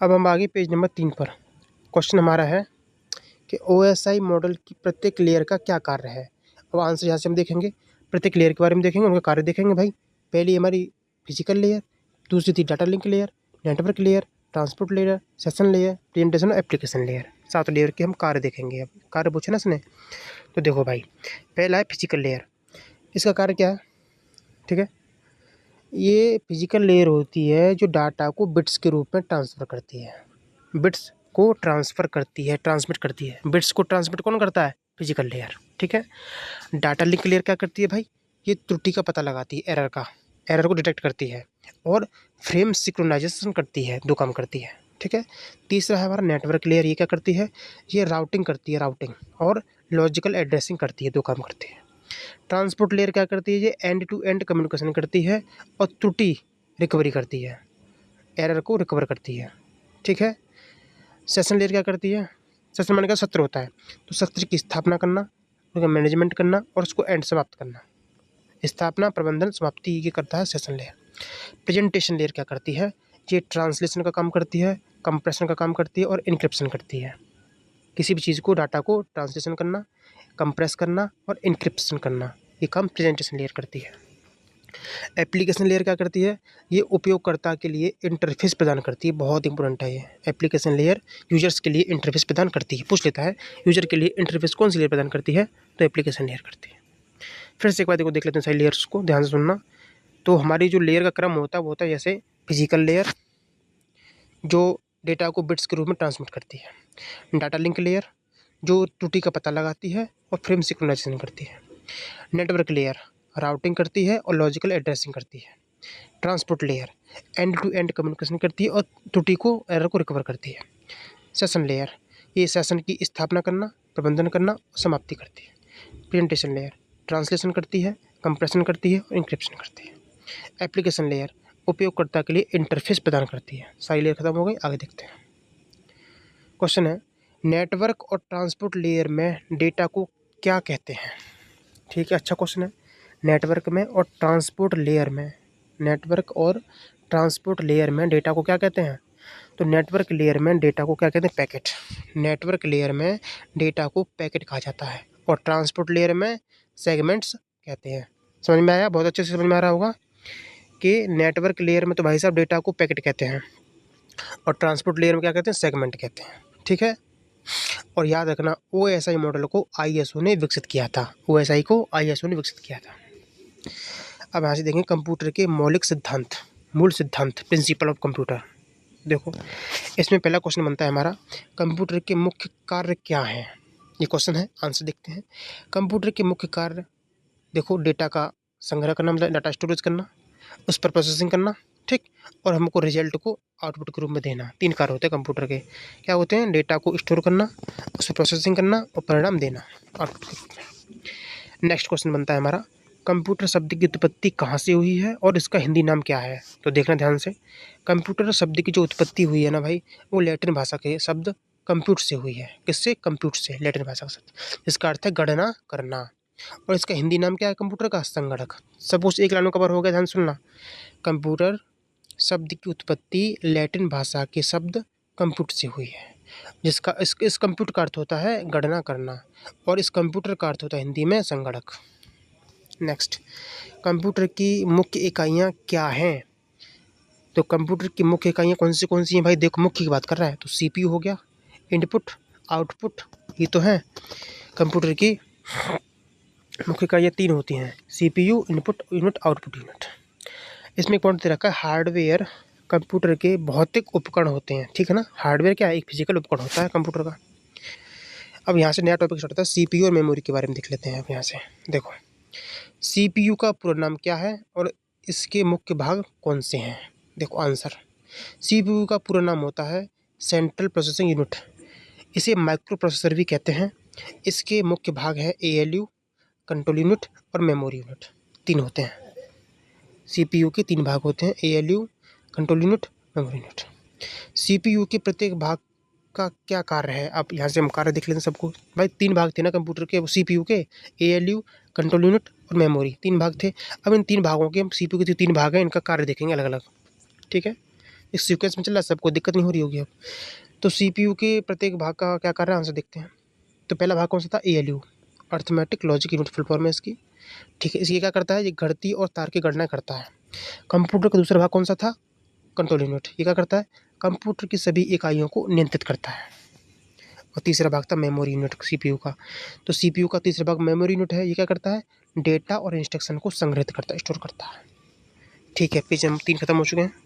अब हम आगे पेज नंबर 3 पर। क्वेश्चन हमारा है कि OSI मॉडल की प्रत्येक लेयर का क्या कार्य है। अब आंसर यहाँ से हम देखेंगे, प्रत्येक लेयर के बारे में देखेंगे, उनका कार्य देखेंगे भाई। पहली हमारी फिजिकल लेयर, दूसरी थी data link layer, network layer, transport layer, session layer, presentation और एप्लीकेशन लेयर। 7 लेयर के हम कार्य देखेंगे। अब कार्य पूछे ना इसने, तो देखो भाई, पहला है फिजिकल लेयर। इसका कार्य क्या है, ठीक है। ये फिजिकल लेयर होती है जो डाटा को बिट्स के रूप में ट्रांसफ़र करती है। बिट्स को ट्रांसफ़र करती है, ट्रांसमिट करती है। बिट्स को ट्रांसमिट कौन करता है, फिजिकल लेयर, ठीक है। डाटा लिंक लेयर क्या करती है भाई, ये त्रुटि का पता लगाती है, एरर को डिटेक्ट करती है और फ्रेम सिंक्रोनाइजेशन करती है, 2 काम करती है, ठीक है। तीसरा है हमारा नेटवर्क लेयर। ये क्या करती है, ये राउटिंग करती है, राउटिंग और लॉजिकल एड्रेसिंग करती है, 2 काम करती है। ट्रांसपोर्ट लेयर क्या करती है, ये एंड टू एंड कम्युनिकेशन करती है और त्रुटि रिकवरी करती है, एरर को रिकवर करती है, ठीक है। सेशन लेयर क्या करती है, सेशन माने का सत्र होता है, तो सत्र की स्थापना करना, उसका मैनेजमेंट करना और उसको एंड समाप्त करना। स्थापना, प्रबंधन, समाप्ति ये करता है सेशन लेयर। प्रेजेंटेशन लेयर क्या करती है, ये ट्रांसलेशन का काम करती है, कंप्रेशन का काम करती है और इनक्रिप्शन करती है। किसी भी चीज़ को, डाटा को ट्रांसलेशन करना, कंप्रेस करना और इनक्रिप्शन करना, ये काम प्रेजेंटेशन लेयर करती है। एप्लीकेशन लेयर क्या करती है, ये उपयोगकर्ता के लिए इंटरफेस प्रदान करती है। बहुत इंपॉर्टेंट है ये। एप्लीकेशन लेयर यूजर्स के लिए इंटरफेस प्रदान करती है। पूछ लेता है यूजर के लिए इंटरफेस कौन सी लेयर प्रदान करती है, तो एप्लीकेशन लेयर करती है। फिर से एक बार देखो, देख लेते हैं सारी लेयर्स को, ध्यान से सुनना। तो हमारी जो लेयर का क्रम होता है वो होता है जैसे फिजिकल लेयर, जो डेटा को बिट्स के रूप में ट्रांसमिट करती है। डाटा लिंक लेयर, जो त्रुटि का पता लगाती है और फ्रेम सिंक्रोनाइजेशन करती है। नेटवर्क लेयर, राउटिंग करती है और लॉजिकल एड्रेसिंग करती है। Transport layer, end to end communication करती है और त्रुटि को, एरर को रिकवर करती है। सेशन लेयर, ये सेशन की स्थापना करना, प्रबंधन करना और समाप्ति करती है। प्रेजेंटेशन लेयर, ट्रांसलेशन करती है, कंप्रेशन करती है और इंक्रिप्शन करती है। एप्लीकेशन लेयर, उपयोगकर्ता के लिए इंटरफेस प्रदान करती है। सारी लेयर खत्म हो गई, आगे देखते हैं। क्वेश्चन है, नेटवर्क और ट्रांसपोर्ट लेयर में डेटा को क्या कहते हैं, ठीक है। अच्छा क्वेश्चन है। नेटवर्क में और ट्रांसपोर्ट लेयर में, नेटवर्क और ट्रांसपोर्ट लेयर में डेटा को क्या कहते हैं, तो नेटवर्क लेयर में डेटा को क्या कहते हैं, पैकेट। नेटवर्क लेयर में डेटा को पैकेट कहा जाता है और ट्रांसपोर्ट लेयर में सेगमेंट्स कहते हैं। समझ में आया, बहुत अच्छे से समझ में आ रहा होगा कि नेटवर्क लेयर में तो भाई साहब डेटा को पैकेट कहते हैं और ट्रांसपोर्ट लेयर में क्या कहते हैं, सेगमेंट कहते हैं, ठीक है। और याद रखना, OSI मॉडल को ISO ने विकसित किया था। OSI को ISO ने विकसित किया था। अब यहाँ से देखेंगे कंप्यूटर के मौलिक सिद्धांत, मूल सिद्धांत, प्रिंसिपल ऑफ कंप्यूटर। देखो, इसमें पहला क्वेश्चन बनता है हमारा, कंप्यूटर के मुख्य कार्य क्या हैं। ये क्वेश्चन है, आंसर देखते हैं। कंप्यूटर के मुख्य कार्य, देखो, डेटा का संग्रह करना, मतलब डाटा स्टोरेज करना, उस पर प्रोसेसिंग करना, ठीक, और हमको रिजल्ट को आउटपुट के रूप में देना। 3 कार्य होते हैं कंप्यूटर के। क्या होते हैं, डेटा को स्टोर करना, उस पर प्रोसेसिंग करना और परिणाम देना आउटपुट के रूप में। नेक्स्ट क्वेश्चन बनता है हमारा, कंप्यूटर शब्द की उत्पत्ति कहाँ से हुई है और इसका हिंदी नाम क्या है। तो देखना ध्यान से, कंप्यूटर शब्द की जो उत्पत्ति हुई है ना भाई, वो लैटिन भाषा के शब्द कंप्यूट से हुई है। किससे, कंप्यूट से, लैटिन भाषा का शब्द, इसका अर्थ है गणना करना। और इसका हिंदी नाम क्या है कंप्यूटर का, संगणक। सपोज एक लाइन में कवर हो गया, ध्यान सुनना। कंप्यूटर शब्द की उत्पत्ति लैटिन भाषा के शब्द कंप्यूट से हुई है, जिसका इस कंप्यूट का अर्थ होता है गणना करना और इस कंप्यूटर का अर्थ होता है हिंदी में संगणक। नेक्स्ट, कंप्यूटर की मुख्य इकाइयाँ क्या हैं। तो कंप्यूटर की मुख्य इकाइयाँ कौन सी हैं भाई, देखो, मुख्य की बात कर रहा है तो CPU हो गया, इनपुट, आउटपुट, ये तो है कंप्यूटर की मुख्य इकाइयाँ। 3 होती हैं, CPU, input unit, output unit. इसमें एक पॉइंट दे रखा है, हार्डवेयर कंप्यूटर के भौतिक उपकरण होते हैं, ठीक है ना। हार्डवेयर क्या है, एक फिजिकल उपकरण होता है कंप्यूटर का। अब यहाँ से नया टॉपिक स्टार्ट होता है, CPU और मेमोरी के बारे में देख लेते हैं। अब यहाँ से देखो, CPU का पूरा नाम क्या है और इसके मुख्य भाग कौन से हैं। देखो आंसर, CPU का पूरा नाम होता है सेंट्रल प्रोसेसिंग यूनिट, इसे माइक्रो प्रोसेसर भी कहते हैं। इसके मुख्य भाग है ALU, कंट्रोल यूनिट और मेमोरी यूनिट। 3 होते हैं, CPU के 3 भाग होते हैं, ALU, control unit, memory unit. CPU के प्रत्येक भाग का क्या कार्य है, अब यहाँ से हम कार्य देख लेते हैं सबको। भाई 3 भाग थे ना कंप्यूटर के, CPU के, ALU, कंट्रोल यूनिट और मेमोरी, 3 भाग थे। अब इन 3 भागों के, हम CPU के जो 3 भाग हैं इनका कार्य देखेंगे अलग अलग, ठीक है। इस सीक्वेंस में चल रहा है, सबको दिक्कत नहीं हो रही होगी अब। तो सीपीयू के प्रत्येक भाग का क्या कर रहा है, आंसर देखते हैं। तो पहला भाग कौन सा था, ALU, arithmetic logic unit full form है इसकी। ठीक है, इसलिए क्या करता है, ये घड़ती और तार की गणना करता है। कंप्यूटर का दूसरा भाग कौन सा था, कंट्रोल यूनिट, ये क्या करता है, कंप्यूटर की सभी इकाइयों को नियंत्रित करता है। और तीसरा भाग था मेमोरी यूनिट सीपीयू का। तो सीपीयू का तीसरा भाग मेमोरी यूनिट है, ये क्या करता है, डेटा और इंस्ट्रक्शन को संग्रहित करता है, स्टोर करता है। ठीक है, पेज नंबर 3 खत्म हो चुके हैं।